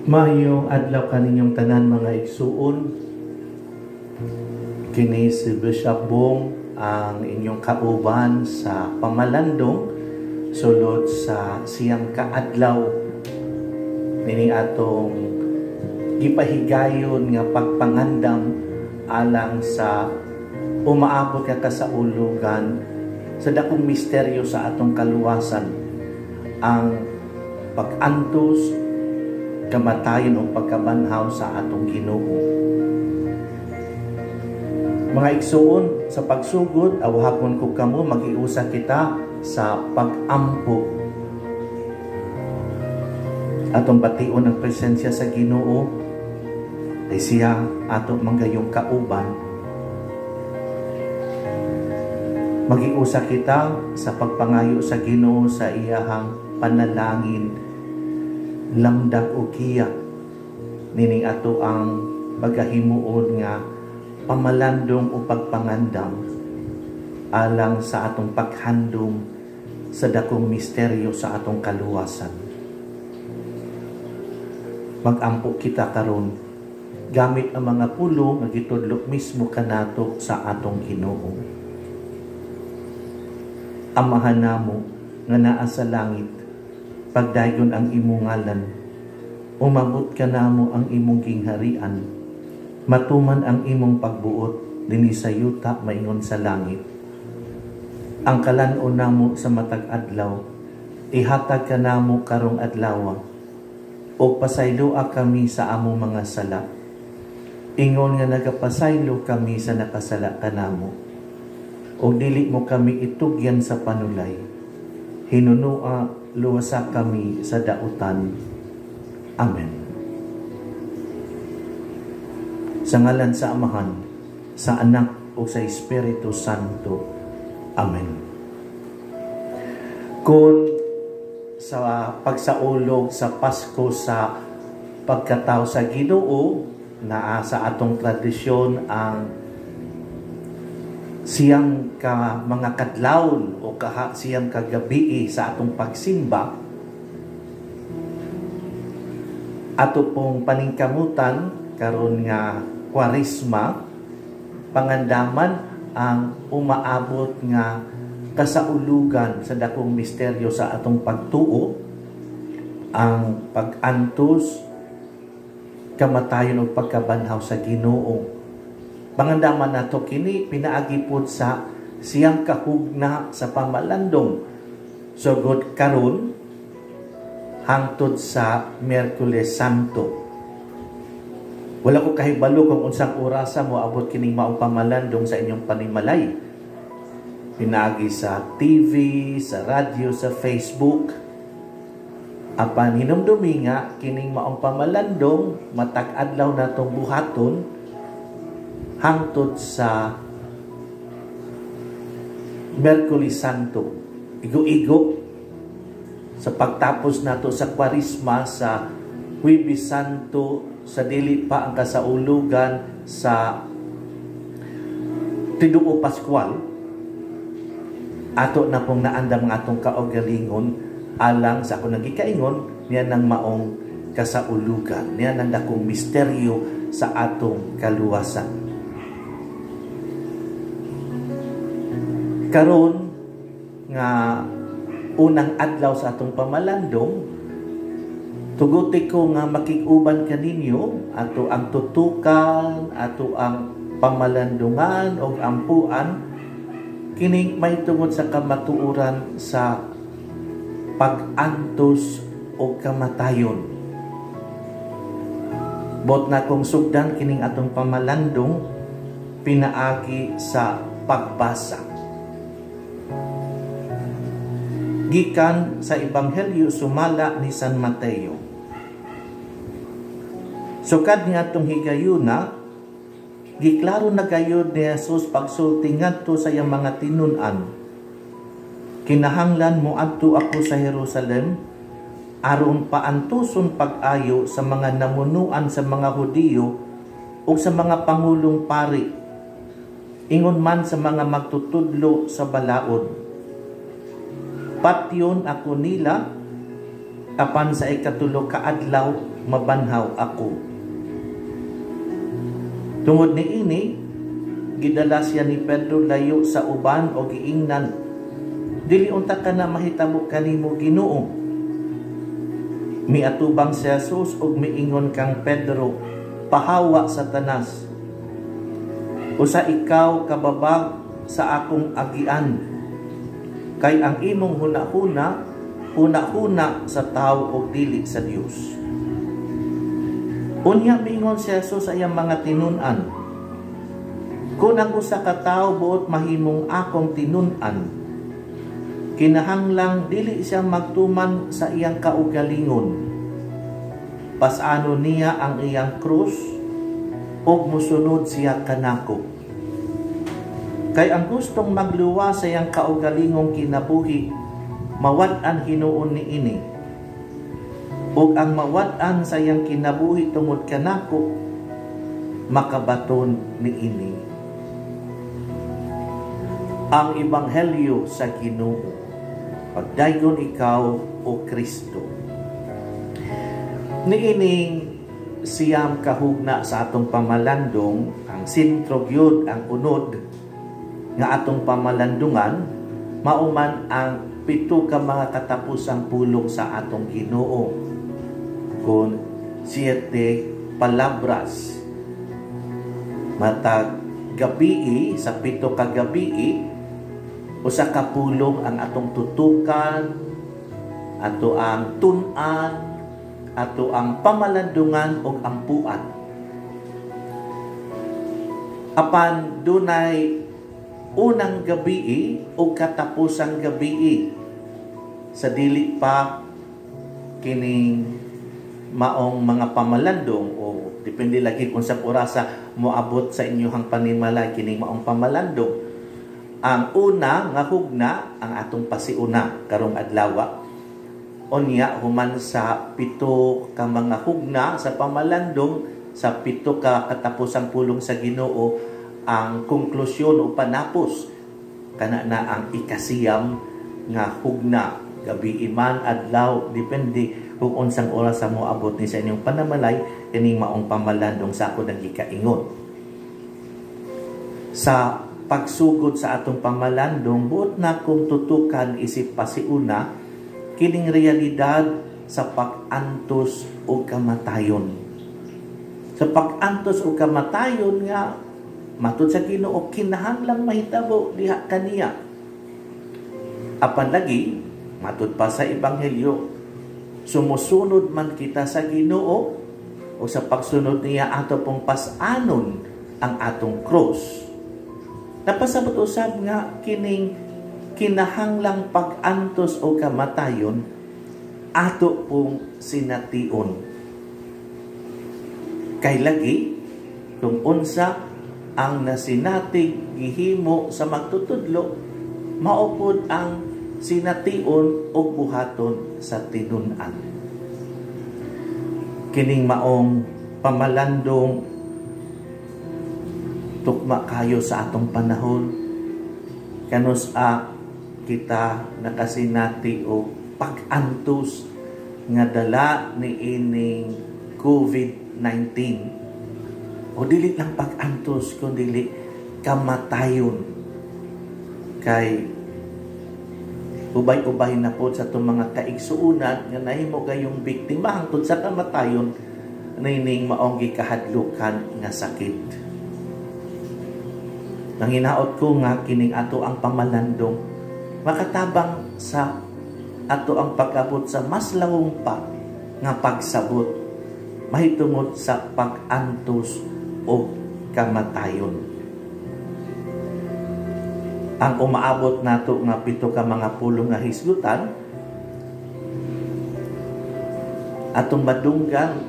Maayong adlaw kaninyong tanan mga igsuon. Kini si Bishop Bong ang inyong kauban sa pamalandong sulod sa siyang kaadlaw nini atong gipahigayon nga pagpangandam alang sa umaabot ka kasaulugan sa dakong misteryo sa atong kaluwasan, ang pag-antos, kamatayon o pagkabanhaw sa atong Ginoo. Mga igsuon, sa pagsugod, awhapon ko kamo, mag-iusa kita sa pag-ampo. Atong bation ang presensya sa Ginoo, ay siya atong manggayong kauban. Mag-iusa kita sa pagpangayo sa Ginoo sa iyahang panalangin, lamdag o kiya nini ato ang pagahimuon nga pamalandong o pagpangandam alang sa atong paghandom sa dakong misteryo sa atong kaluwasan. Mag-ampo kita karon gamit ang mga pulong nga gitudlo mismo kanato sa atong Ginoo. Amahan namo nga naa sa langit, pagdayon ang imong ngalan, umabot ka namo ang imong gingharian, matuman ang imong pagbuot dinhi sa yuta maingon sa langit. Ang kalan-on namo sa matag adlaw, ihatag ka namo karong adlaw, o pasayloa kami sa among mga sala. Ingon nga nagapasaylo kami sa nakasala kanamo, o dili mo kami itugyan sa panulay. Hinunua luwasa kami sa dautan. Amen. Sa ngalan sa Amahan, sa Anak o sa Espiritu Santo. Amen. Kung sa pagsaulog sa Pasko sa pagkatao sa Ginoo, na sa atong tradisyon ang siyang ka mga kadlawon o siyang kagabi sa atong pagsimba, ato pong paningkamutan karon nga Kwaresma, pangandaman ang umaabot nga kasaulugan sa dakong misteryo sa atong pagtuo, ang pag-antos, kamatayon o pagkabanhaw sa Ginoo. Pangandaman nato kini pinaagi pod sa siyang kahugna sa pamalandong sugod karon hangtod sa Miyerkules Santo. Wala ko kahibalo kung unsang orasa mo abot kining maong pamalandong sa inyong panimalay. Pinaagi sa TV, sa radyo, sa Facebook. Apan hinumdumi nga kining maong pamalandong matag adlaw natong buhaton hangtod sa Miyerkules Santo. Igo-igo sa pagtapos nato sa Kwaresma sa Huwebes Santo, sa dili pa ang kasaulugan sa Tiduo Pascual, ato na pong naandam ng atong kaugalingon alang sa ako nagikaingon niya ng maong kasaulugan, niya ng dakong misteryo sa atong kaluwasan. Karon nga unang adlaw sa atong pamalandong, tuguti ko nga makikuban kaninyo ato ang tutukan, ato ang pamalandungan o ampuan kining may tungod sa kamatuoran sa pag-antos o kamatayon. Bot na kong sugdan kining atong pamalandong pinaagi sa pagbasa. Gikan sa Ebanghelyo sumala ni San Mateo. Sukad nga atong higayuna, giklaro na gayud ni Jesus pagsulti ngadto sa iyang mga tinun-an. Kinahanglan moadto ako sa Jerusalem aron paantuson pag-ayo sa mga namunuan sa mga Hudiyo o sa mga pangulong pari, ingon man sa mga magtutudlo sa balaod. Patyon ako nila apan sa ikatulo ka adlaw mabanhaw ako. Tungod ni ini, gidala siya ni Pedro layo sa uban o giingnan, dili unta ka na mahitabo kanimo Ginoo. Miatubang si Jesus ug miingon kang Pedro, pahawa Satanas. Usa ikaw kababag sa akong agian, kay ang imong huna-huna sa tao o dili sa Dios. Unya miingon si Jesus sa iyang mga tinun-an, kung ang usa ka tawo buot mahimong akong tinun-an, kinahanglang dili siya magtuman sa iyang kaugalingon. Pasano niya ang iyang krus ug musunod siya kanako. Kay ang gustong magluwa sa iyang kaugalingong kinabuhi, mawad-an hinuon ni ini. Ug ang mawad-an sa iyang kinabuhi tungod kanako, makabaton ni ini. Ang Ebanghelyo sa Ginoo. Pagdayon ikaw o Kristo. Niining siyam kahugna sa atong pamalandong, ang sentro gyud, ang unod nga atong pamalandungan, mauman ang 7 ka mga katapusang pulong sa atong Ginoo. Kun 7 palabras. Matag gabi sa 7 ka gabi, usa ka pulong ang atong tutukan, ato ang tun-an, ato ang pamalandungan o ampuan. Apan dunay unang gabi o katapusang gabi sa dili pa kining maong mga pamalandong o depende lagi kung sa orasa moabot sa inyong panimalay kining maong pamalandong. Ang una nga hugna ang atong pasiuna karong adlaw. Unya human sa 7 ka mga hugna sa pamalandong, sa 7 ka katapusang pulong sa Ginoo, ang konklusyon o panapos kana na ang ikasiyam nga hugna, gabi man adlaw, depende kung unsang oras sa moabot ni sa inyong panamalay kining maong pamalandong sa ako nagikaingon. Sa pagsugod sa atong pamalandong, buot na kung tutukan isip pasiuna kining realidad sa pag-antos o kamatayon. Sa pag-antos o kamatayon nga matud sa Ginoo kinahanglang mahitabo diha kaniya. Apan lagi matud pa sa Ebanghelyo, sumusunod man kita sa Ginoo o sa pagsunod niya ato pong pas-anon ang atong cross. Napasabot usab nga kining kinahanglang pag-antos o kamatayon ato pong sination. Kay lagi kung unsa ang nasinatig gihimo sa magtutudlo, maupod ang sination o buhaton sa tinun-an. Kining maong pamalandong tukma kayo sa atong panahon, kanus kita nakasinati o pag-antos nga dala ni ining COVID-19. O dili lang pag-antos, kundi kamatayon. Kay ubay-ubay na po sa itong mga kaigsuunan nga nahimo kayong biktima hangtod sa kamatayon nining maong gikahadlukan nga sakit. Nanginaot ko nga kining ato ang pamalandong makatabang sa ato ang pag-abot sa mas lawong pa nga pagsabot mahitungod sa pag-antos o kamatayon. Ang umaabot nato nga 7 ka mga pulong nga hisgutan atong madunggan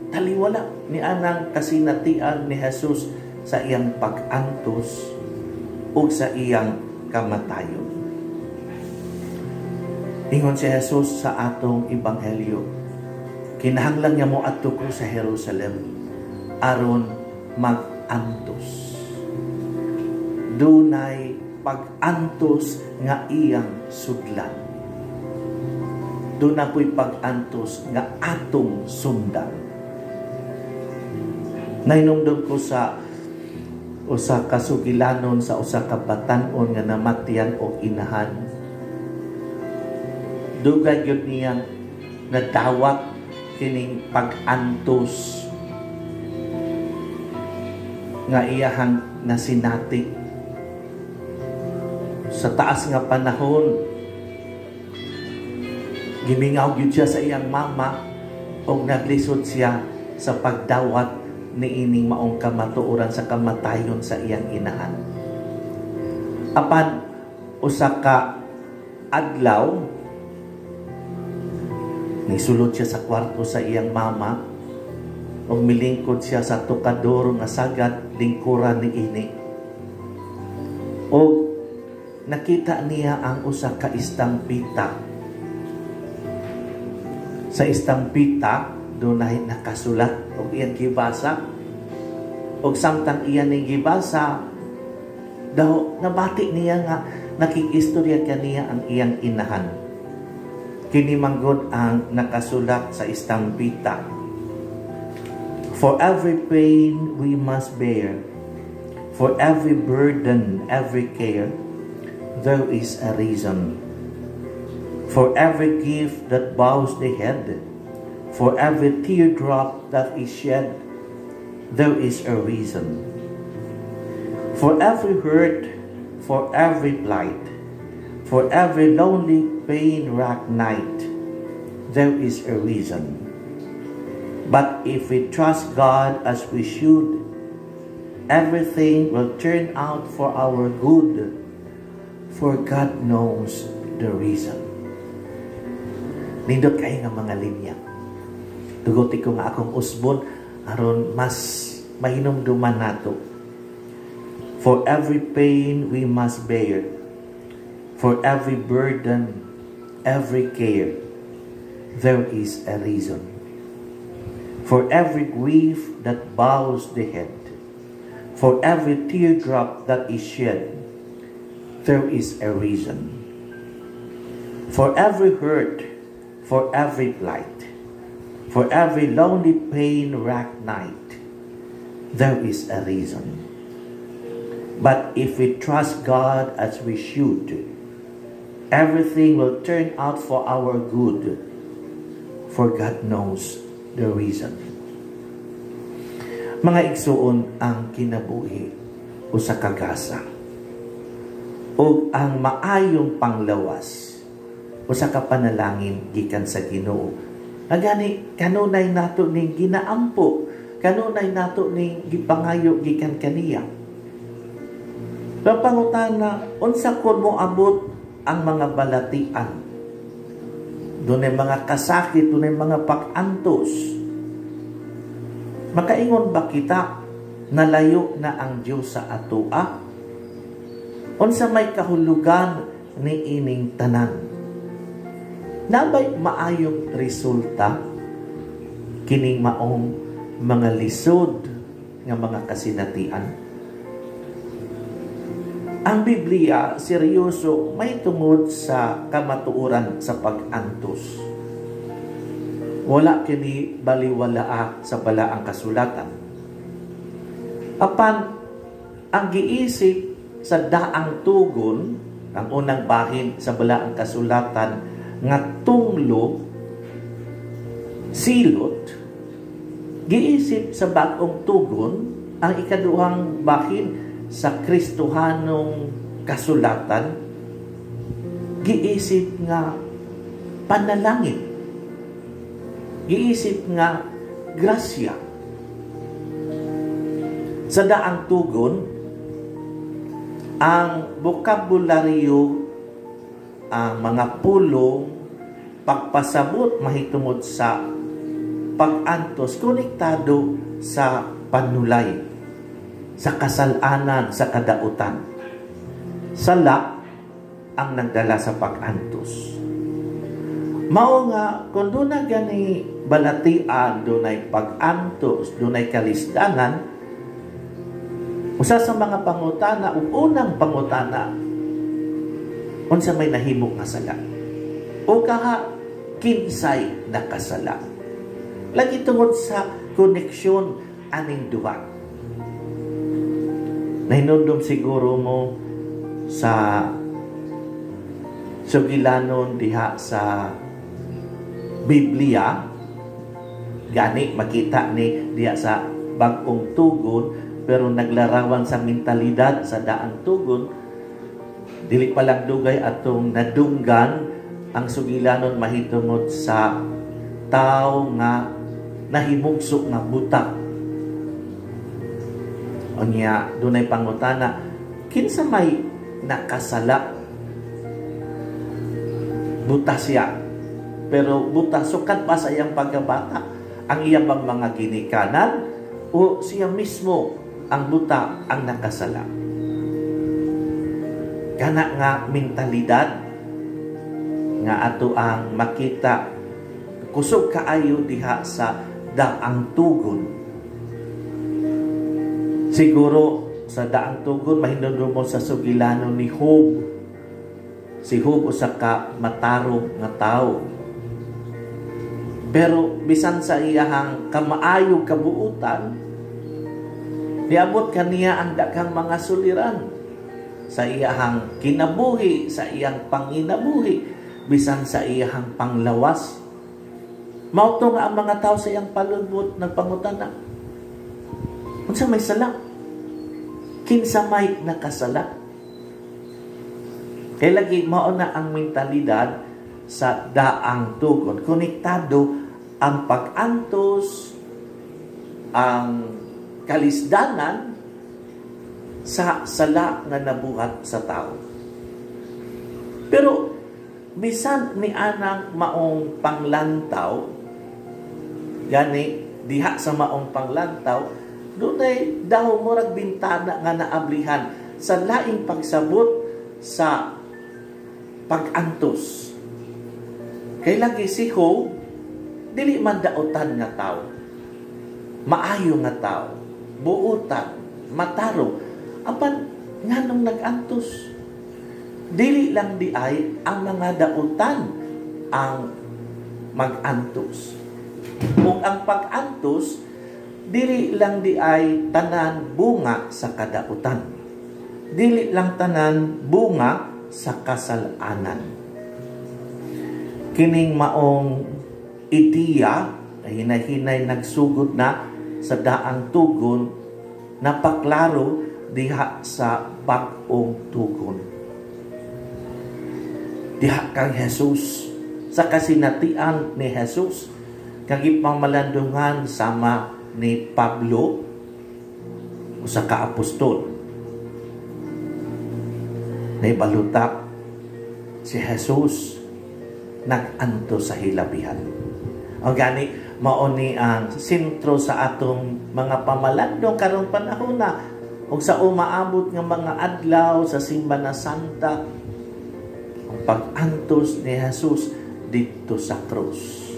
taliwala ni anang kasinatian ni Jesus sa iyang pag-antos o sa iyang kamatayon. Ingon si Jesus sa atong Ebanghelyo, kinahanglan niya mo adto ko sa Jerusalem aron mag-antos. Dunay pag-antos nga iyang sudlan. Doon na po'y pag-antos nga atong sundan. Nahinumdum ko sa usa ka sugilanon sa usa ka batan-on nga namatyan og inahan. Dugay gyud niyang nadawat kining pag-antos nga iyahang nasinati. Sa taas nga panahon, gimingaw gyud siya sa iyang mama og naglisod siya sa pagdawat ni ining maong kamatuoran sa kamatayon sa iyang inahan. Apan usa ka adlaw, nisulod siya sa kwarto sa iyang mama ug milingkod siya sa tukador nga sagad lingkuran ni ini. Og nakita niya ang usa ka istampita. Sa istampita dunay nakasulat og iyang gibasa. Og samtang iyan ning gibasa, daw nabati niya nga nakikistorya kaniya ang iyang inahan. Kini manggod ang nakasulat sa istampita. For every pain we must bear, for every burden, every care, there is a reason. For every gift that bows the head, for every teardrop that is shed, there is a reason. For every hurt, for every plight, for every lonely pain-racked night, there is a reason. But if we trust God as we should, everything will turn out for our good, for God knows the reason. Nindot kayo nga mga linya. Tuguti ko nga akong usbon aron mas mahinumduman nato. For every pain we must bear, for every burden, every care, there is a reason. For every grief that bows the head, for every teardrop that is shed, there is a reason. For every hurt, for every plight, for every lonely pain-racked night, there is a reason. But if we trust God as we should, everything will turn out for our good, for God knows the reason. Mga igsuon, ang kinabuhi usa ka gasa, ug ang maayong panglawas usa ka panalangin gikan sa Ginoo. Agani kanunay nato ning ginaampo, kanunay nato ning gipangayo gikan kaniya. Pangutana, unsa kon mo abot ang mga balatian? Dunay mga kasakit, dunay mga pag-antos. Makaingon ba kita nalayo na ang Dios sa atoa? Unsa may kahulugan ni ining tanan? Nabay maayong resulta kining maong mga lisod nga mga kasinatian? Ang Biblia, seryoso, may tungod sa kamatuoran sa pag-antos. Wala kini baliwalaa sa balaang kasulatan. Apan, ang giisip sa daang tugon, ang unang bahin sa balaang kasulatan, nga tunglo, silot, giisip sa bagong tugon, ang ikaduhang bahin sa Kristohanong kasulatan, giisip nga panalangin, giisip nga grasya. Sa daang tugon, ang bokabularyo, ang mga pulong, pagpasabot mahitungod sa pag-antos, konektado sa panulay, sa kasalanan, sa kadautan. Sala ang nagdala sa pag-antos. Mao nga, kung doon na gani balatian, doon ay pag-antos, doon ay kalisdangan, usa sa mga pangutana, unang pangutana, unsa may nahimok nga sala? O kaha, kinsay nakasala? Lagi tungod sa koneksyon aning duha. Nahinumdum siguro mo sa sugilanon diha sa Biblia, gani makita ni diha sa Bag-ong Tugon, pero naglarawan sa mentalidad sa daang tugon. Dili pa lang dugay atong nadunggan ang sugilanon mahitungod sa tao nga nahimugso nga buta. Unya dunay pangutana, kinsa may nakasala? Buta siya, pero buta sukat pa sa iyang pagkabata ang iyang mga ginikanan, o siya mismo ang buta ang nakasala? Kana nga mentalidad nga ato ang makita kusog kaayo diha sa daang tugon. Siguro sa daang tugon mahinungdan mo sa sugilanon ni Job. Si Job usa ka matarong nga tawo, pero bisan sa iyahang kamaayog kabuutan, niabot kaniya ang daghang mga suliran sa iyahang kinabuhi, sa iyang panginabuhi, bisan sa iyahang panglawas. Mauto nga ang mga tao sa iyang palubot nagpangutana, unsa may sala? Kinsa may nakasala? Kaya lagi mao na ang mentalidad sa daang tugon. Konektado ang pag-antos, ang kalisdanan sa sala nga nabuhat sa tao. Pero bisan ni anang maong panglantaw, gani diha sa maong panglantaw, dunay daw murag bintana nga naablihan sa laing pagsabot sa pag-antos. Kay lagi si Job, dili man daotan nga tao, maayo nga tao, buutan, matarong, apan nganong nag-antos. Dili lang di ay ang mga daotan ang mag-antos. Kung ang pag-antos, dili lang di ay tanan bunga sa kadautan. Dili lang tanan bunga sa kasalanan. Kining maong ideya na hinay-hinay nagsugod na sa daang tugon, napaklaro diha sa Bag-ong Tugon. Diha kang Jesus, sa kasinatian ni Jesus, kang ipamalandungan sama ni Pablo, usa ka apostol. Naibalutak si Jesus nag-anto sa hilabihan. O gani, mao ni ang sentro sa atong mga pamalandong karong panahon na, ug sa umaabot nga mga adlaw sa Simbana Santa, ang pag-antos ni Jesus dito sa krus.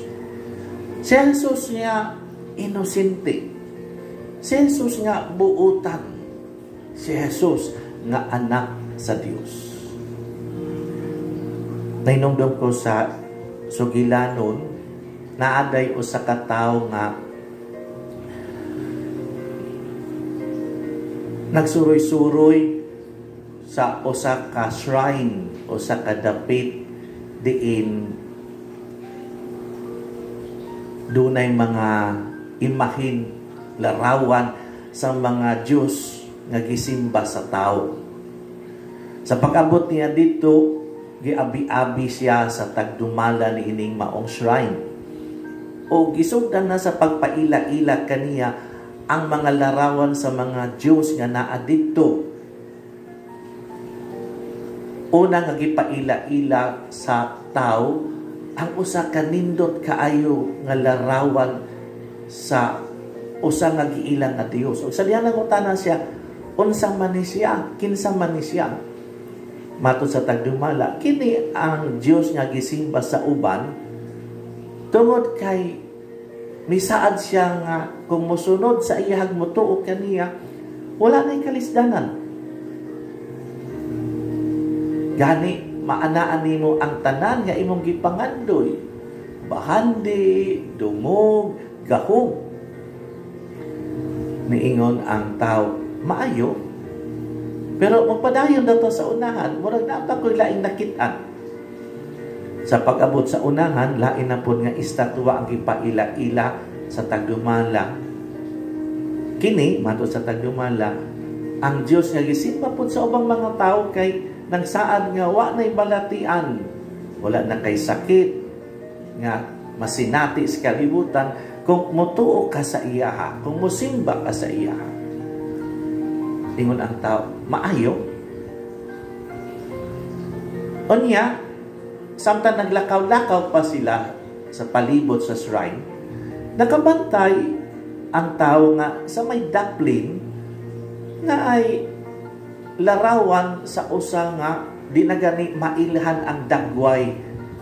Si Jesus nga inosente. Si Jesus nga buutan. Si Jesus nga anak sa Dios. Nainumdum ko sa sugilanon, naaday usa ka tawo nga nagsuroy-suroy sa usa ka shrine o sa kadapit diin dunay mga imahin, larawan sa mga Diyos nga gisimba sa tao. Sa pag-abot niya dito, giabi-abi siya sa tagdumala ni ining maong shrine. O gisugdan na sa pagpaila-ila kaniya ang mga larawan sa mga Diyos nga naa dito. Una nga gipaila-ila sa tao ang usa ka nindot kaayo nga larawan sa usa nga giilang nga Dios. O sa diyan nangutana siya, unsa man ni siya, kinsa man ni siya? Matod sa tagdumala, kini ang Dios nga gisimba sa uban, tungod kay misaad siya nga kung mosunod sa iyahang motuo kaniya, wala na'y kalisdanan. Gani, maanaan nimo ang tanan nga imong gipangandoy, bahandi, dungog, gahom. Niingon ang tao, maayo. Pero magpadayon daw to sa unahan, murag na pa ko'y laing nakitaan. Sa pag-abot sa unahan, lain na po nga estatwa ang ipaila-ila sa tagdumala. Kini, matod sa tagdumala, ang Diyos nga gisimba po sa ubang mga tao kay nang saan nga wa na'y balatian. Wala na kay sakit, nga masinati sa kalibutan, kung mutuo ka sa iyaha, kung musimba ka sa iyaha. Ingon ang tao, maayo. Unya, samtang naglakaw-lakaw pa sila sa palibot sa shrine, nakabantay ang tao nga sa may daplin na ay larawan sa usa nga di na gani mailhan ang dagway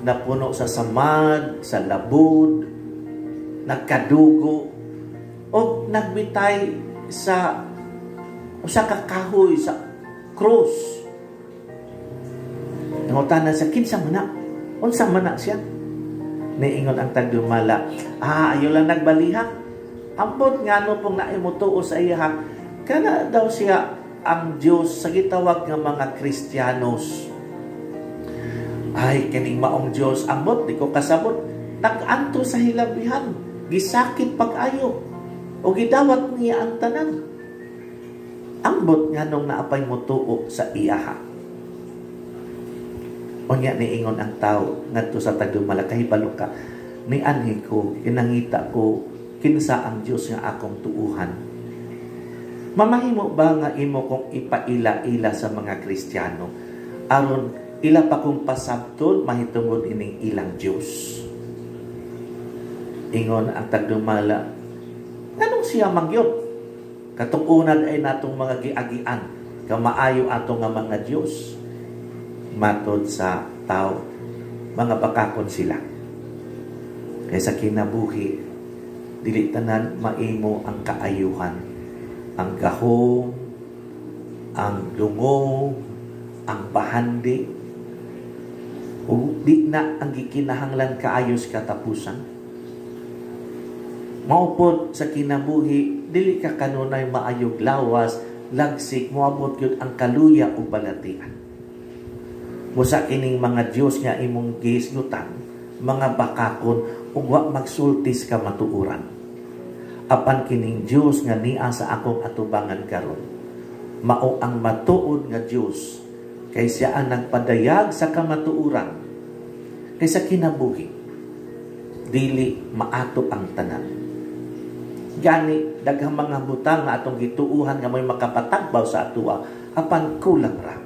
na puno sa samad, sa labod, nagkadugo, o nagbitay sa kakahoy, sa krus. Nangutanan sa kinsa man na, unsa man na siya. Niingon ang tagdumala, ayaw lang nagbaliha. Ambot nga no pong naimutuo sa iya, kana daw siya ang Diyos sa gitawag ng mga Kristiyanos. Ay, kining maong Diyos, ambot, di ko kasabot. Nag-anto sa hilabihan, gisakit pag-ayo, o gidawat niya ang tanan. Ambot nga nung naapay mutuo sa iyaha. Unya niingon ang tao ngadto sa tagdumala, kahibalo ka, ni anhi ko, kinangita ko, kinsa ang Diyos nga akong tuuhan. Mamahimo ba nga imo kung ipaila-ila sa mga Kristiyano aron ila pa kung pasabtol mahitungod ining ilang Diyos? Ingon ang tagdumala, anong siya magyod? Katong unad ay natong mga giagian, kamaayo atong nga mga Diyos. Matod sa tao, mga bakakon sila. Kaya sa kinabuhi, dili tanan maimo ang kaayuhan. Ang gahom, ang lungo, ang bahandi, o di na ang gikinahanglan kaayos katapusan. Maupod sa kinabuhi, dili ka kanunay maayog lawas, lagsik, moabot yun ang kaluya o balatian. Musa kining mga Diyos nga imong gihisgutan, mga bakakon, ug wa magsultis ka matuuran. Apan kining Diyos nga niya sa akong atubangan karon, mao ang matuod nga Diyos, kay siya ang nagpadayag sa kamatuuran, kay sa kinabuhi, dili maato ang tanan. Gani, daghang mga butang na atong gituuhan nga may makapatagbaw sa atuwa, apan kulang ra.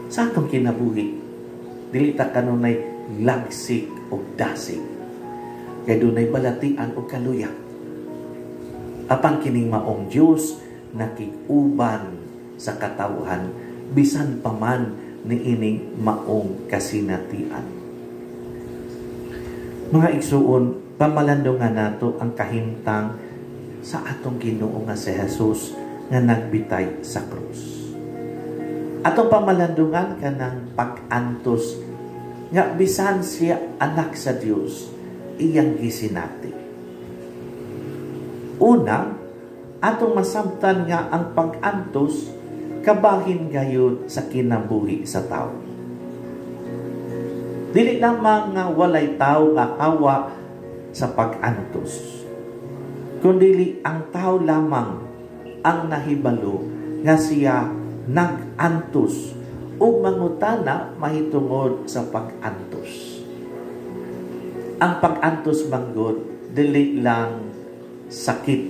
Sa atong kinabuhi, dili ta kanunay lagsik o dasig, kay dunay balatian o kaluya. Apan kining maong Diyos nakikuban sa katawhan bisan paman ni ining maong kasinatian. Mga igsuon, pamalandungan nato ang kahimtang sa atong Ginoo nga si Jesus nga nagbitay sa krus. Atong pamalandungan kanang pag-antos nga bisan siya anak sa Dios, iyang gisinati. Una, atong masabtan nga ang pag-antos kabahin gayud sa kinabuhi sa tao. Dili lamang nga walay tao nga hawa sa pag-antos, kundi ang tao lamang ang nahibalo nga siya nag-antos ug mangutana mahitungod sa pag-antos. Ang pag-antos manggod dili lang sakit.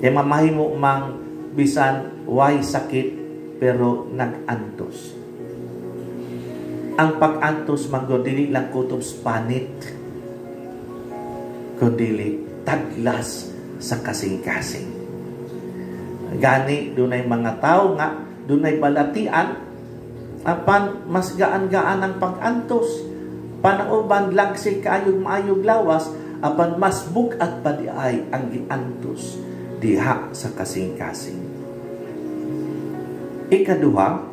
Kaya mamahimo mang bisan way sakit pero nag-antos. Ang pag-antos manggod dili lang kutob panit, kundi taglas sa kasing-kasing. Gani dunay mga tao nga dunay balatian, apan mas gaan-gaan ang pag-antos, panauban lagsik kaayog maayog lawas, apan mas bugat pa di ay ang giantos diha sa kasing-kasing. Ikaduha,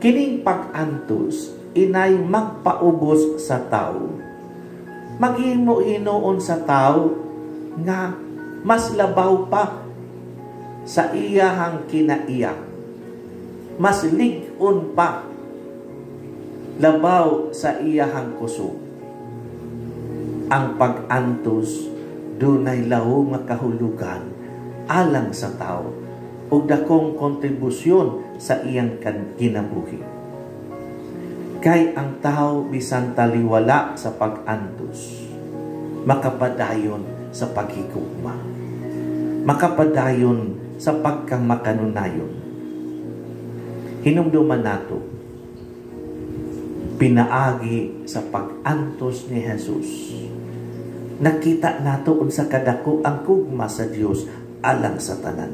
kining pag-antos inay magpaubos sa tao. Maghimo hinuon sa tao nga Mas labaw pa sa iyahang kinaiyak. Mas lig-on pa labaw sa iyahang kusog. Ang pag-antos dunay laho nga kahulugan alang sa tao ug dakong kontribusyon sa iyang kinabuhi. Kay ang tao bisan taliwala sa pag-antos, makapadayon sa paghigugma, makapadayon sa pagkamakanunayon. Hinumduman nato, pinaagi sa pag-antos ni Jesus. Nakita nato unsa kadako ang gugma sa Dios alang sa tanan.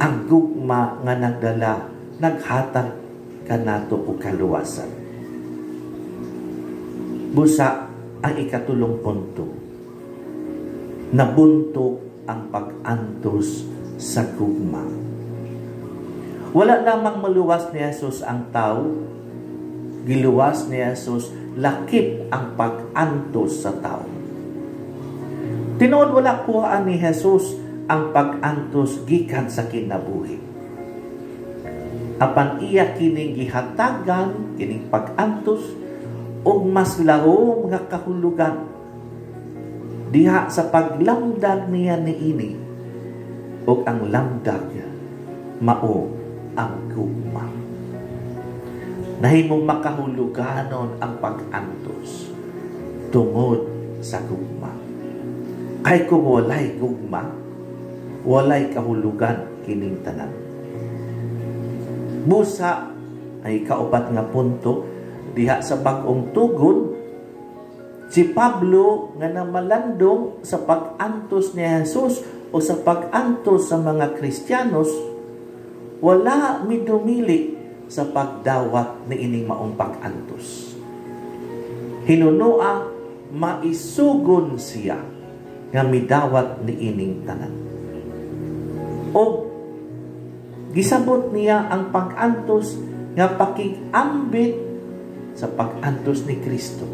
Ang gugma nga nagdala, naghatag kanato og kaluwasan. Busa ang ikatulong punto. Nabuntog ang pag-antos sa gugma. Wala lamang maluwas ni Jesus ang tao, giluwas ni Jesus, lakip ang pag-antos sa tao. Tinuod wala kuhaan ni Jesus ang pag-antos gikan sa kinabuhi. Apan iya kining gihatagan, kining pag-antos, o mas lahom nga kahulugan diha sa paglamdag niya niini, o ang lamdag mao ang gugma. Nahimong makahuluganon ang pag-antos tungod sa gugma. Kay kung walay gugma, walay kahulugan kining tanan. Busa ay kaupat nga punto diha sa bag-ong tugon, si Pablo nga namalandong sa pag-antos ni Jesus o sa pag-antos sa mga Kristiyanos, wala midumili sa pagdawat ni ining maong pag-antos. Hinunua maisugon siya nga midawat ni ining tanan. O gisabot niya ang pag-antos nga pakig-ambit sa pag-antos ni Kristo.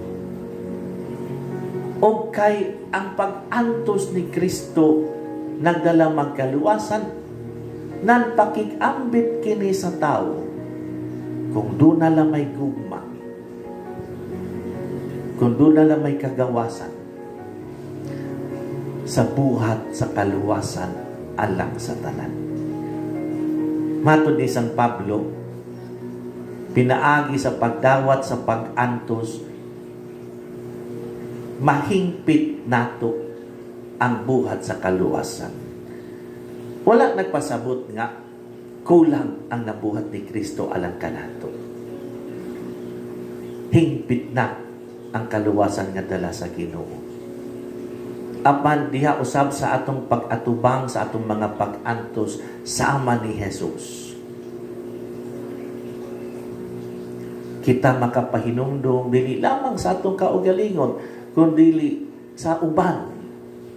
O kay ang pag-antos ni Kristo nagdala magkaluwasan, nan pakig-ambit kini sa tao kung doon na lang may gugma, kung doon na lang may kagawasan sa buhat sa kaluwasan alang sa tanan. Matod ni San Pablo, pinaagi sa pagdawat sa pag-antos, mahingpit nato ang buhat sa kaluwasan. Wala nagpasabot nga kulang ang nabuhat ni Kristo alang kanato. Hingpit na ang kaluwasan nga dala sa Ginoo. Apan diha usab sa atong pag-atubang sa atong mga pag-antos sama ni Jesus. Kita makapahinumdum dili lamang sa atong kaugalingon, kundi sa uban,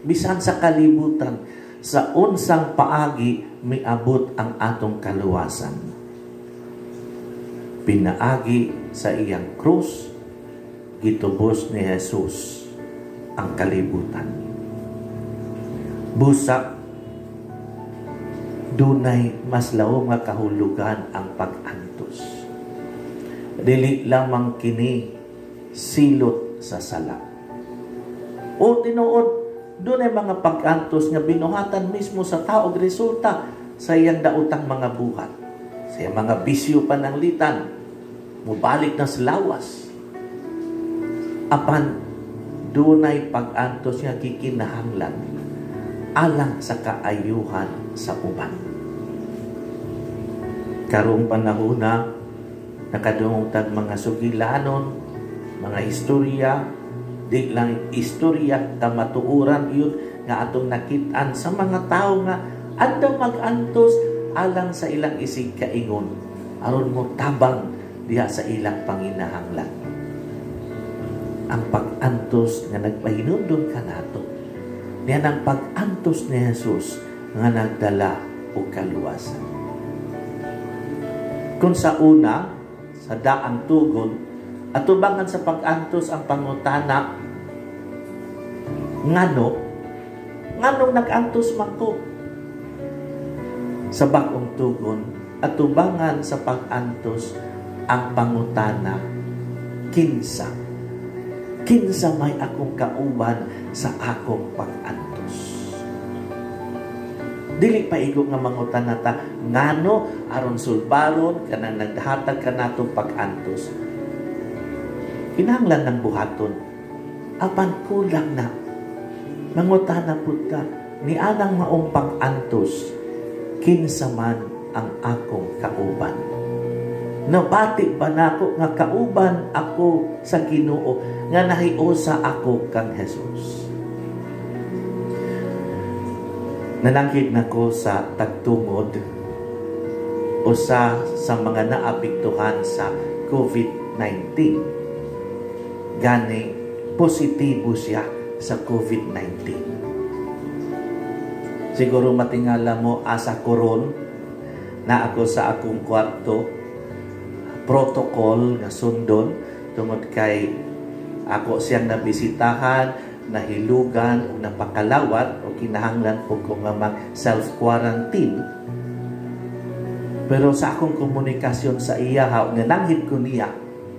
bisan sa kalibutan, sa unsang paagi miabot ang atong kaluwasan. Pinaagi sa iyang krus, gitubos ni Jesus ang kalibutan. Busa, dunay mas laom nga kahulugan ang pag-antos. Dili lamang kini silot sa sala. O tinuod, doon ay mga pag-antos nga binuhatan mismo sa tao resulta sa iyang daotang mga buhat. Sa iyang mga bisyo pananglitan, mubalik na sa lawas. Apan, doon ay pag-antos nga kikinahanglan alang sa kaayuhan sa uban. Karong panahon na nakadungtag mga sugilanon, mga istorya, di lang istorya ta matuuran yun nga atong nakitaan sa mga tao nga adto mag-antos alang sa ilang isig kaingon aron mo tabang diha sa ilang panginahanglan. Ang pag-antos nga nagpahinumdum kanato niyan ang pag-antos ni Jesus nga nagdala og kaluwasan. Kung sa una sa daang tugon, atubangan sa pag-antos ang pangutana ngano Nganong nag-antos man ko? Sa bakong tugon, at tubangan sa pag-antos ang pangutana, kinsa may akong kauban sa akong pag-antos. Dili pa igo nga mangutana ta, ngano aron sulbaron kanang naghatag kanatong pag-antos. Kinahanglan ng buhaton, apan kulang na. Mangutana pud ka, ni anang maong pag-antos, kinsa man ang akong kauban. Nabati ba nako nga kauban ako sa Ginoo nga nahiusa ako kang Jesus. Nanangkit nako sa tagtungod usa sa mga naapektuhan sa COVID-19. Gani positibo siya sa COVID-19. Siguro matingala mo asa koron na ako sa akong kwarto, protocol nga sundon tungod kay ako siyang nabisitahan, nahilugan o napakalawat o kinahanglan po ko nga mag-self-quarantine. Pero sa akong komunikasyon sa iya, nga nanghid ko niya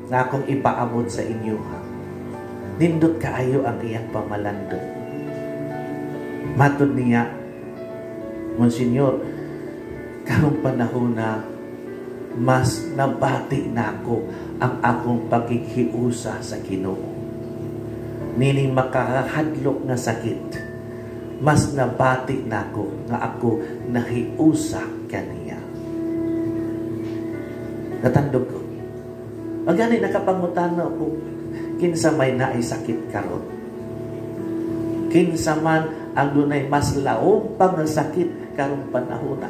na akong ipaabot sa inyo ha. Nindot kaayo ang iyang pamalandong. Matod niya, Monsignor, karong panahon na mas nabati na ako ang akong paghihiusa sa Ginoo. Nining makahadlok na sakit, mas nabati na ako nga ako nahiusa kaniya. Natandog ko. Magani nakapangutano ako, kinsa may naay sakit karon. Kinsa man ang dunay mas laom pa nga sakit karong panahon na.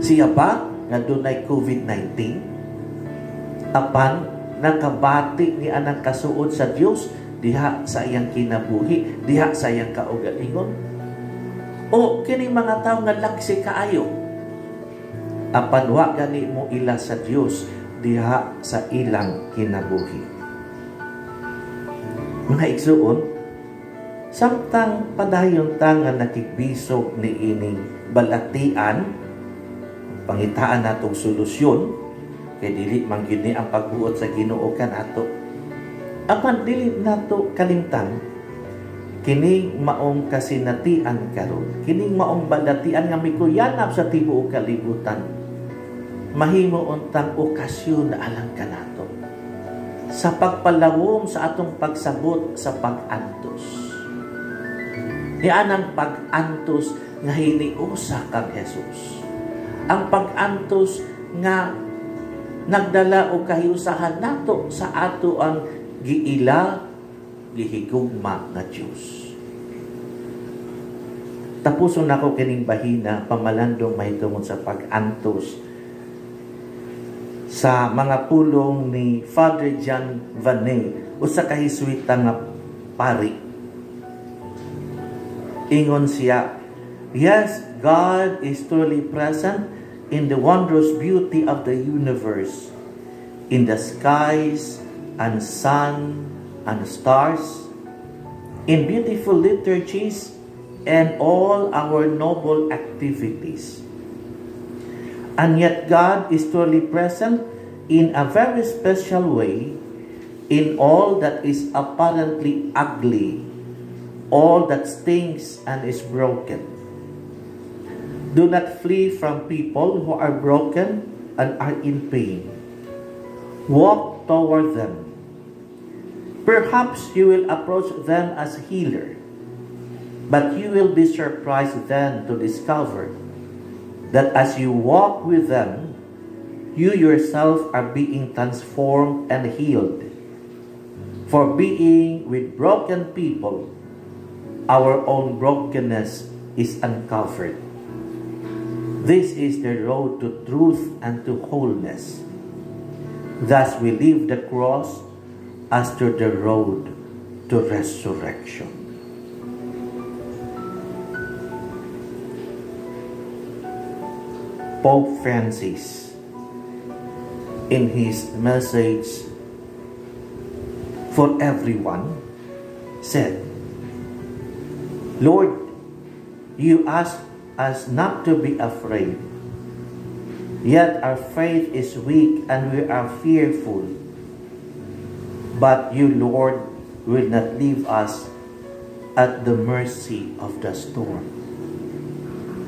Siya ba nga dunay COVID-19? Apan nakabati ni anang kasuod sa Dios diha sa iyang kinabuhi, diha sa iyang kaugalingon? O kini mga tawo nga laksi kaayo? Apan wa gani mo ila sa Dios diha sa ilang kinabuhi. Mga igsuon, samtang padayon ta nga nakigbisog ni ining balatian, pangitaan natong solusyon, kay dili man gyud ni ang pagbuot sa Ginoo kanato. Apan dili nato kalimtan kining maong kasinatian karon, kining maong balatian nga mikuyanap sa tibuok kalibutan. Mahimo untang okasyon na alang kanato sa pagpalawom sa atong pagsabot sa pag-antos. Ni anang pag-antos nga hiniusa kang Jesus. Ang pag-antos nga nagdala o kahiusahan nato sa ato ang giila, gihigugma nga Diyos. Tapuson ako kining bahina, pamalandong may tungod sa pag-antos sa mga pulong ni Father John Vanet o sa kahiswita nga pari. Ingon siya, yes, God is truly present in the wondrous beauty of the universe, in the skies and sun and stars, in beautiful liturgies and all our noble activities. And yet God is truly present in a very special way in all that is apparently ugly, all that stinks and is broken. Do not flee from people who are broken and are in pain. Walk toward them. Perhaps you will approach them as healer, but you will be surprised then to discover that as you walk with them, you yourself are being transformed and healed. For being with broken people, our own brokenness is uncovered. This is the road to truth and to wholeness. Thus we leave the cross as to the road to resurrection. Pope Francis, in his message for everyone, said, Lord, You ask us not to be afraid. Yet our faith is weak and we are fearful. But you, Lord, will not leave us at the mercy of the storm.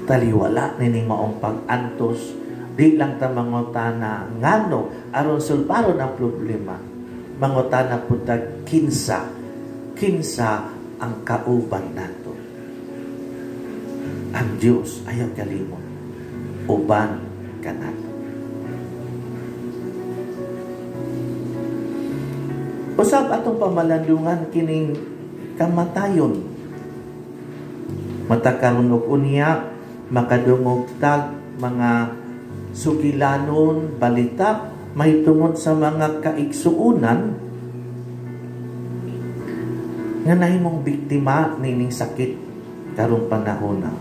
Taliwala ni maong pag-antos, di lang ta mangutana ngano aron sulbaron ang problema. Mangutana pud kinsa ang kauban nato. Ang Diyos ayaw kalimot, uban ka nato. Usab atong pamalandungan kining kamatayon. Matakaron og unya makadungog tag mga sugilanon, balita, may tungod sa mga kaigsuunan nga nahimong biktima nining sakit karong panahon na.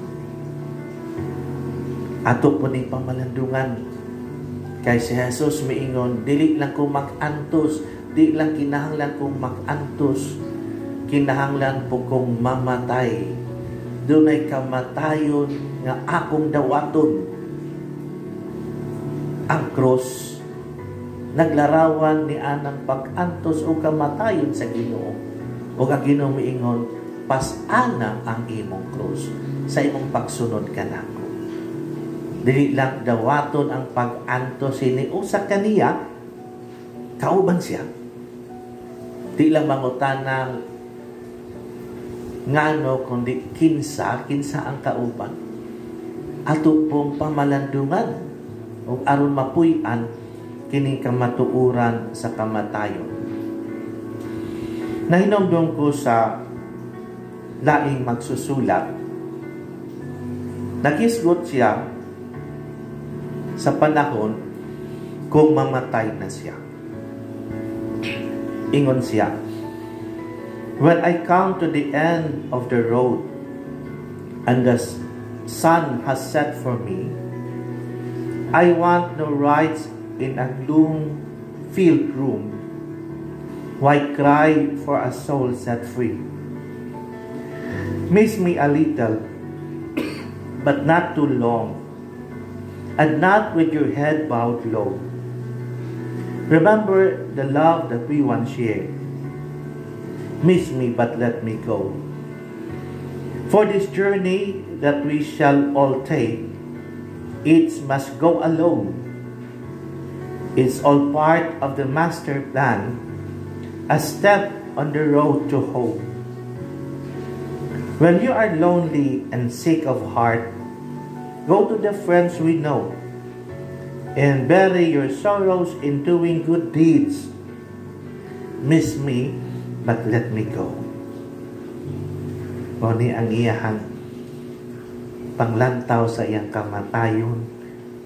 Ato po ni pamalandungan kay si Jesus miingon, dili lang ko mag-antos, di lang kinahanglan kong mag-antos, kinahanglan po kong mamatay. Dunay kamatayon nga akong dawaton. Ang cross naglarawan ni anang pag-antos o kamatayon sa Ginoo. O ang Ginoo miingon, pas-ana ang imong cross sa imong pagsunod kanako. Dili lang dawaton ang pag-antos ni usa kaniya, kauban siya. Di lang mangutana ngano kundi kinsa ang kauban. Ato pong pamalandungan o aron mapuy-an kining kamatuuran sa kamatayon. Nahinumdum ko sa laing magsusulat, nakisgot siya sa panahon kung mamatay na siya. Ingon siya, when I come to the end of the road and the sun has set for me, I want no rides in a gloom-filled room. Why cry for a soul set free? Miss me a little, but not too long, and not with your head bowed low. Remember the love that we once shared. Miss me, but let me go. For this journey that we shall all take, each must go alone. It's all part of the master plan, a step on the road to hope. When you are lonely and sick of heart, go to the friends we know and bury your sorrows in doing good deeds. Miss me, but let me go. O ni ang iyahang panglantaw sa iyang kamatayon,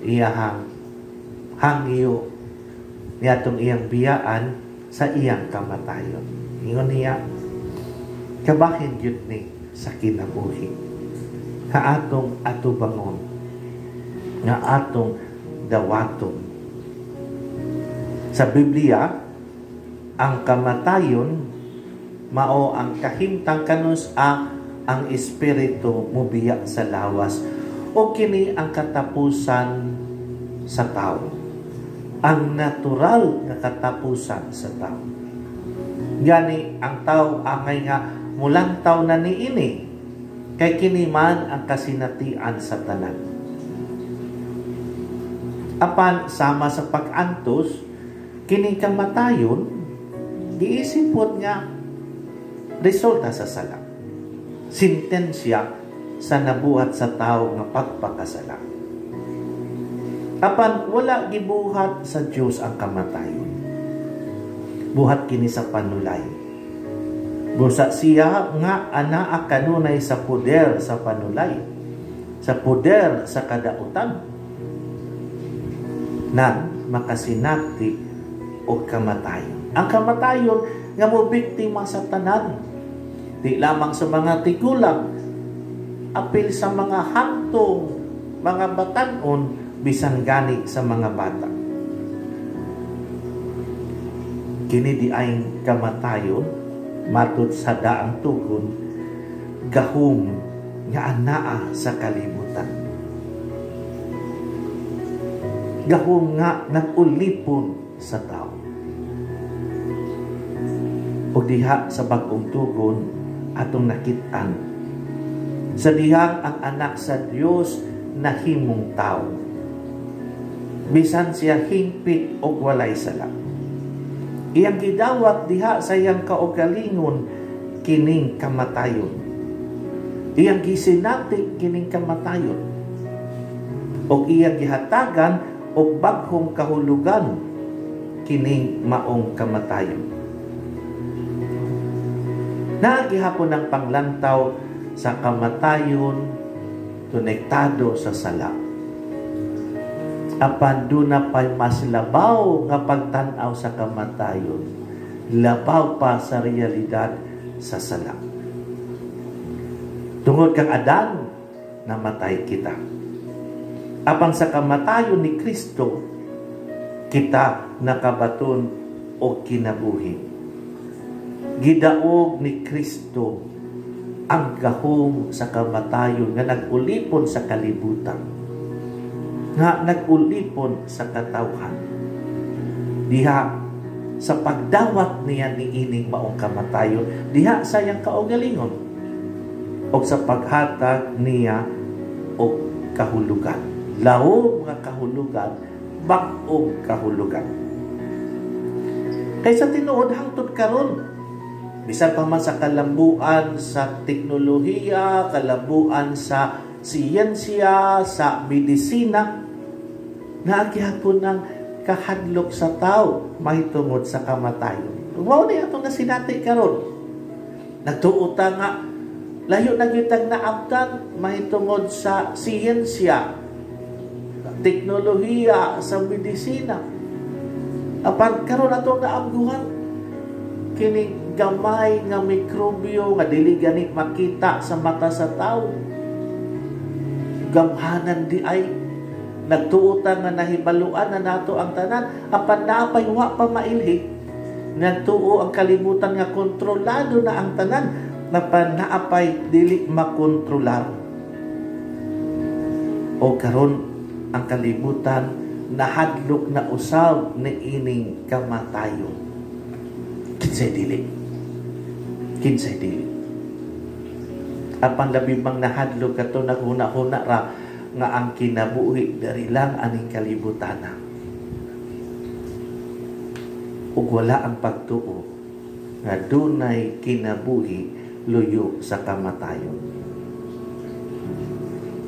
iyahang hangyo niyatong iyang biyaan sa iyang kamatayon. Ingon niya, kabahin yun ni sa kinabuhi. Kaatong atubangon, nga atong dawaton. Sa Biblia, ang kamatayon mao ang kahimtang kanus ang espiritu mubiya sa lawas o kini ang katapusan sa tao, ang natural na katapusan sa tao. Gani ang tao angay nga mulantaw na niini kay kini man ang kasinatian sa tanan. Apan sama sa pag-antos kini kamatayon giisipon nga resulta sa sala. Sintensya sa nabuhat sa tao nga pagpakasala. Apan wala gibuhat sa Dios ang kamatayon. Buhat kini sa panulay. Busa siya nga anaa kanunay sa poder sa panulay, sa poder sa kadautan, nan makasinati o kamatayon. Ang kamatayon nga mo biktima sa tanan. Di lamang sa mga tigulang, apil sa mga hantong, mga batanon, bisan gani sa mga bata. Kini di ay kamatayon, matud sa daang tugon, gahom nga anaa sa kalibutan. Gahom nga nag-ulipon sa tao. O diha sa bagong tugon atong nakitaan. Sa dihang ang anak sa Dios nahimong tao. Bisan siya hingpit o walay sala. Iyang gidawat diha sa iyang kaugalingon kining kamatayon. Iyang gisinati kining kamatayon. O iyang gihatagan o baghong kahulugan kining maong kamatayon. Naagihapon ang panglantaw sa kamatayon konektado sa sala. Apan duna pa'y mas labaw nga pagtanaw sa kamatayon, labaw pa sa realidad sa sala. Tungod kang Adan, namatay kita. Apan sa kamatayon ni Kristo, kita nakabaton o kinabuhi. Gidaog ni Kristo ang gahom sa kamatayon nga nag-ulipon sa kalibutan. Nga nag-ulipon sa katawhan. Diha sa pagdawat niya ni ining maong kamatayon, diha sa iyang kaugalingon o sa paghatag niya o kahulugan. Laom nga kahulugan, bag-ong kahulugan. Kaysa tinuod hangtod karon, bisan pa man sa kalambuan sa teknolohiya, kalambuan sa siyensya, sa medisina, naagyapon ng kahadlok sa tao mahitungod sa kamatayon. Mao ni atong nasinati karon. Nagtuota nga layo na gyud naabtan mahitungod sa siyensya, teknolohiya, sa medisina. Apan karon atong naabguhan kini gamay nga mikrobyo nga dili gani makita sa mata sa tao. Gamhanan di ay nagtuutan nga nahibaluan na nato ang tanan, apan naapay wa pa mailhi. Nagtuo ang kalibutan nga kontrolado na ang tanan, naapay dili makontrolar. O karon ang kalibutan nahadlok na usab ni ining kamatayon. Kinsay dili. Apan labi bang nahadlok kato naghuna-huna ra nga ang kinabuhi dari lang aning kalibutan. Ug wala ang pagtuo nga dunay kinabuhi luyo sa kamatayon.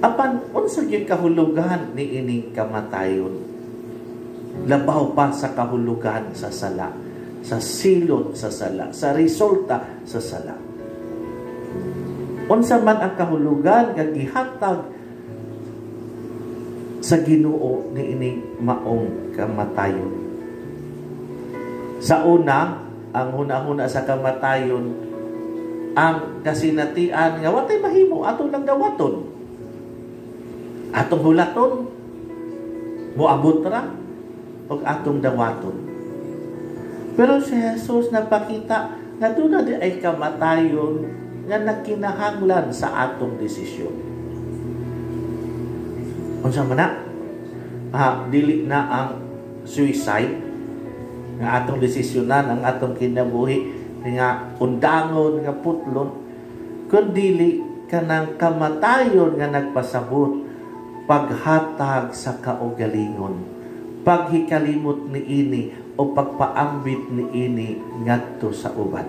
Apan unsa gyud kahulugan ni ining kamatayon? Labaw pa sa kahulugan sa sala, sa silot sa sala, sa resulta sa sala. Unsa man ang kahulugan nga gihatag sa Ginoo ni ining maong kamatayon. Sa una, ang huna-huna sa kamatayon, ang kasinatian nga watay mahimo atong lang dawaton. Atong hulaton, moabot ra og atong dawaton. Pero si Jesus napakita na doon na di ay kamatayon nga nagkinahanglan sa atong desisyon. Unsa man na? Dili na ang suicide nga atong desisyonan ang atong kinabuhi nga undangon nga putlon, kundi kanang kamatayon nga nagpasabot paghatag sa kaugalingon, paghikalimot ni ini o pagpaambit ni ini ngadto sa uban.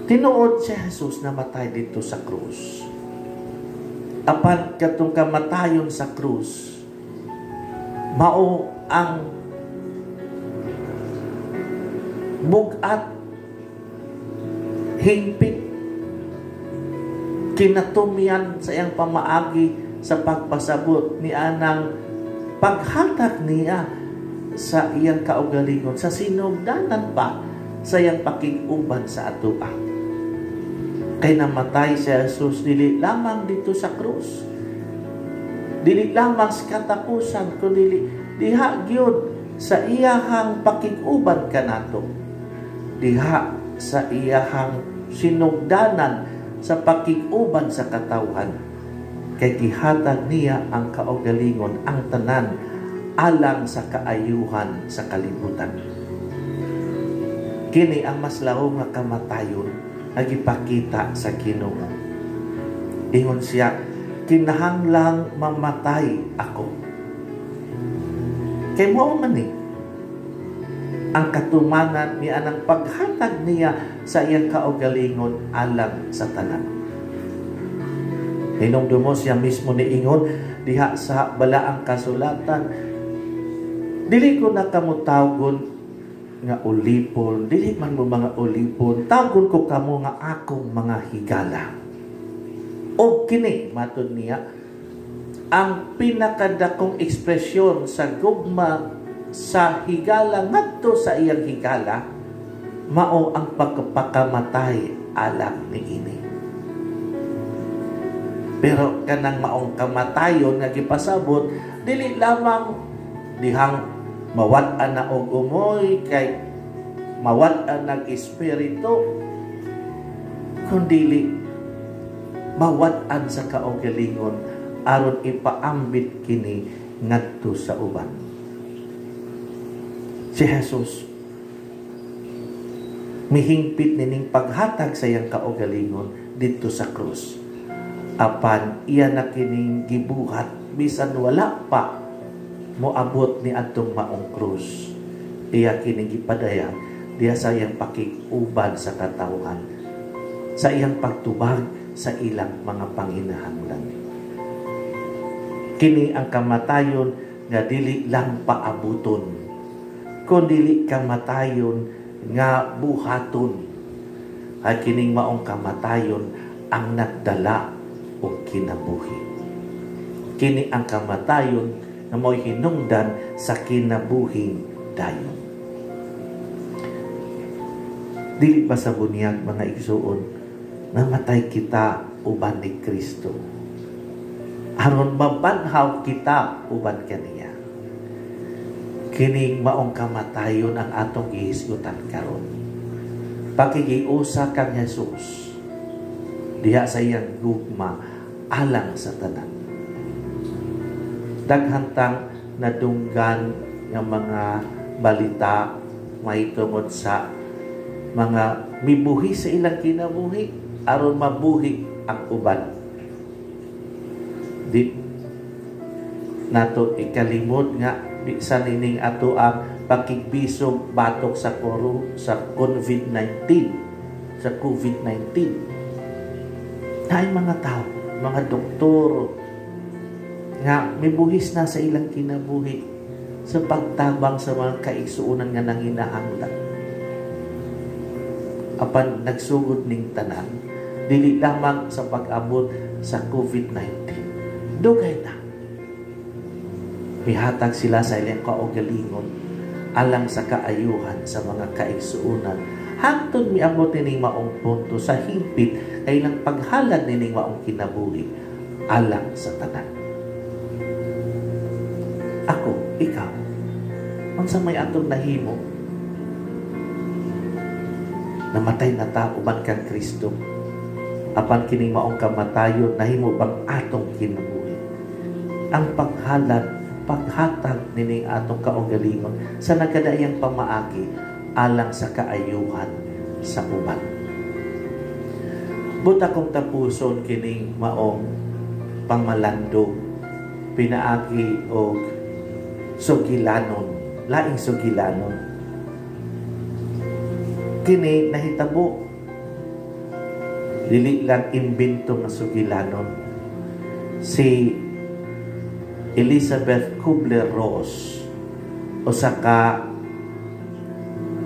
Tinuod si Jesus namatay dito sa krus. Apan katong kamatayon sa krus, mao ang bugat, hingpit, kinatumyan sa iyang pamaagi sa pagpasabot ni anang paghatag niya sa iyang kaugalingon, sa sinugdanan pa sa iyang pakiguban sa atoa. Kay namatay si Jesus dili lamang dito sa krus, dili lamang sa katapusan, kundi diha gyud sa iyahang pakiguban kanato, diha sa iyahang sinugdanan sa pakiguban sa katawhan. Kay gihatag niya ang kaugalingon, ang tanan, alang sa kaayuhan sa kalibutan. Kini ang mas laom nga kamatayon nga gipakita sa Ginoo. Ingon siya, kinahanglang mamatay ako. Kay mao man ni ang katumanan niya ng paghatag niya sa iyang kaugalingon alang sa tanan. Hinumdumos siya mismo ni ingon diha sa balaang kasulatan, dili ko na kamo tawgon nga ulipon, dili man mo mga ulipon, tawgon ko kamo nga akong mga higala. O kini matud niya, ang pinakadakong ekspresyon sa gugma sa higala ngadto sa iyang higala mao ang pagpakamatay alang niini. Pero kanang maong kamatayon nga gipasabot dili lamang dihang mawat-an na og umoy kay mawat-an ng espiritu, kundi mawat-an sa kaugalingon aron ipaambit kini ngadto sa uban. Si Jesus mihingpit nining paghatag sa iyang kaugalingon dito sa krus. Apan iya na kining gibuhat bisan wala pa moabot ni adtong maong krus. Iya kining gipadayag diya sa iyang pakiguban sa katawhan, sa iyang pagtubag sa ilang mga panginahanglan. Kini ang kamatayon nga dili lang paabuton, kundi kamatayon nga buhaton. At kining maong kamatayon ang nagdala o kinabuhi. Kini ang kamatayon na mo'y hinungdan sa kinabuhing dayon. Dili ba sa bunyag mga igsuon, namatay kita uban ni Kristo aron mabanhaw kita uban kaniya. Kining maong kamatayon ang atong gihisgutan karon. Pakigiusa kang Jesus diha sa iyang gugma alang sa tanan. Daghantang nadunggan nga mga balita mahitungod sa mga mibuhi sa ilang kinabuhi aron mabuhi ang uban. Di nato ikalimot nga di sa nining ato ang pakigbisog batok sa COVID-19 sa COVID-19. Dahil mga tao, mga doktor nga mibuhis na sa ilang kinabuhi sa pagtabang sa mga kaigsuunan nga nanginahanglan. Apan nagsugod ning tanan, dili lamang sa pag-abot sa COVID-19. Dugay na. Mihatag sila sa ilang kaugalingon alang sa kaayuhan sa mga kaigsuunan. Hangtod miabot nining maong punto sa hingpit ay ilang paghalad nining maong kinabuhi alang sa tanan. Ako, ikaw, unsa may atong nahimo? Namatay na ta uban kang Kristo. Apan kining maong kamatayon nahimo bang atong kinabuhi? Ang paghalad, paghatag nining atong kaugalingon sa nagkadaiyang pamaagi alang sa kaayuhan sa uban. Buta kong tapuson kining maong pangmalandong pinaagi o sugilanon, laing sugilanon. Kini nahitabo dili lang imbento nga sugilanon. Si Elizabeth Kubler-Ross o saka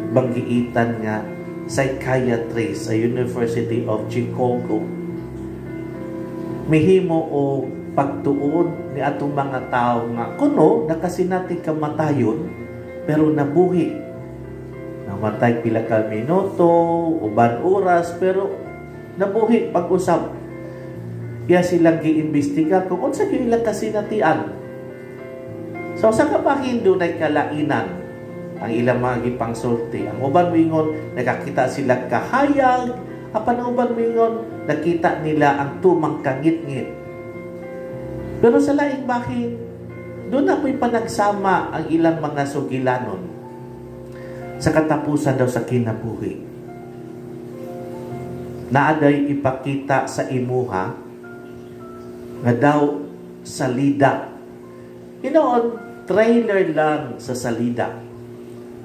banggiitan nga psychiatrist sa University of Chicago mihimo o pagtuon ni atong mga tao nga kuno nakasinati kamatayon pero nabuhi, namatay pila ka minuto uban oras pero nabuhi pag-usab. Kaya silang giimbestiga kung unsa gyud ilang kasinatian. So sa kapahindo na kalainan ang ilang mga gipangsulti. Ang uban moingon nakakita sila kahayag, Apan uban mingon, nakita nila ang tumang kangit-ngit. Pero sa laing bahin, doon na po'y panagsama ang ilang mga sugilanon sa katapusan daw sa kinabuhi. Naaday ipakita sa imuha nga daw salida. Hinoon, trailer lang sa salida.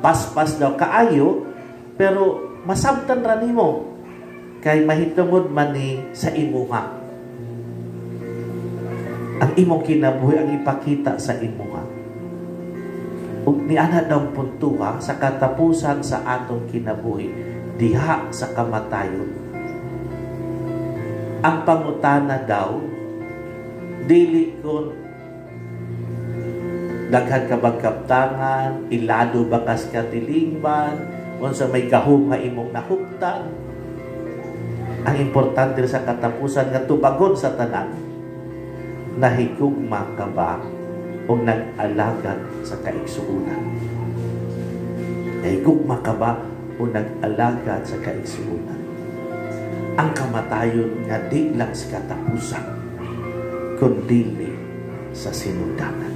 Paspas daw kaayo, pero masabtan ra nimo kay mahitungod man ni sa imuha. Ang imong kinabuhi ang ipakita sa imuha. Ug niana daw puntuha sa katapusan sa atong kinabuhi diha sa kamatayon. Ang pangutana daw dili kon daghan ka bang kaptangan, ilado ba kas katilingban, unsa may gahom nga imong nahuptan. Ang importante sa katapusan nga tubagon sa tanan, nahigugma ka ba o nag-alagad sa kaigsuunan? Nahigugma ka ba o nag-alagad sa kaigsuunan? Ang kamatayon nga di lang sa katapusan, kundi sa sinundanan.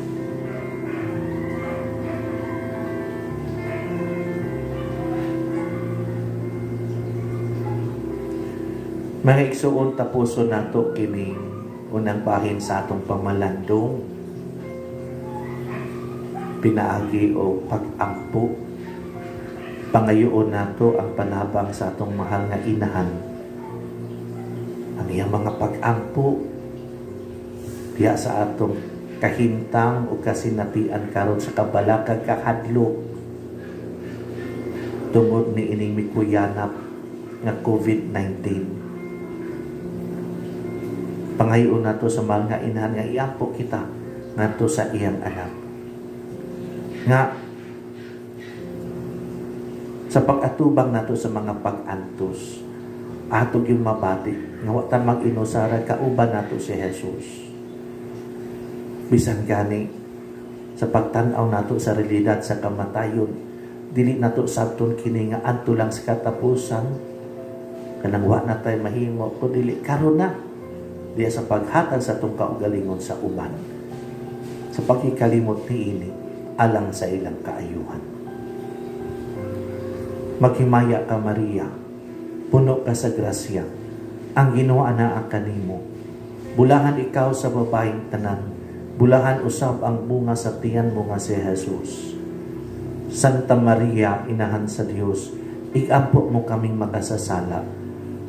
Mga igsuon, tapuso nato kini unang bahin sa atong pamalandong, pinaagi o pag-ampo. Pangayoon nato ang panabang sa atong mahal nga inahan. Ang iyang mga pag-ampo diya sa atong kahintang o kasinatian karon sa kabalakag kahadlok tungod ni ining mikuyanap nga COVID-19. Pangayoon nato sa mga inahan nga iampo kita ngadto sa iyang anak. Nga sa pag-atubang nato sa mga pag-antos, atog yung mabati nga wa ta mag-inusara kauban nato si Jesus. Bisan gani sa pagtan-aw nato sa realidad sa kamatayon, dili nato sabton kini nga adto lang sa katapusan kanang wa na tay mahimo kun dili karon na diya sa paghatag sa itong kaugalingon sa uban, sa pagkikalimot ni ini alang sa ilang kaayuhan. Maghimaya ka, Maria, puno ka sa grasya, ang Ginoo anaa kanimo. Bulahan ikaw sa babaeng tanan, bulahan usab ang bunga sa tiyan mo nga si Jesus. Santa Maria, inahan sa Dios, igampo mo kaming makasasala,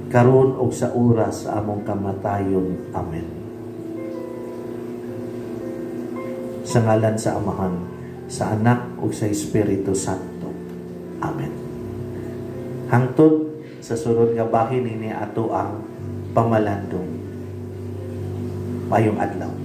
karon og sa oras sa among kamatayon. Amen. Sa ngalan sa Amahan, sa Anak ug sa Espiritu Santo. Amen. Hangtod sa sunod nga bahin ini ato ang pamalandong. Mayong adlaw.